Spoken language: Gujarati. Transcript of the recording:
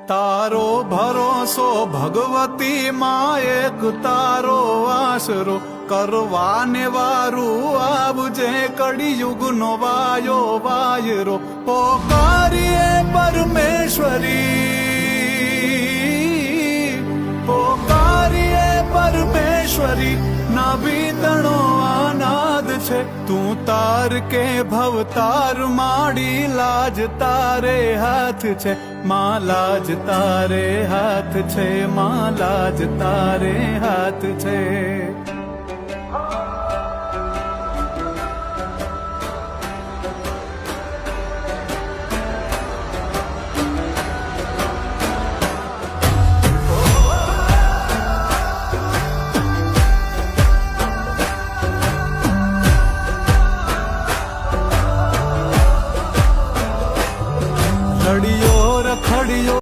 તારો ભરોસો ભગવતી માં, એક તારો આશરો, કરવાને વારું આવજે કળિયુગનો વાયો વાયરો. પોકારીએ પરમેશ્વરી, પોકારીએ પરમેશ્વરી, નાભીતણો આનાદ છે. તું તાર કે ભવતાર માડી, લાજ તારે હાથ છે માં, લાજ તારે હાથ છે માં, લાજ તારે હાથ છે.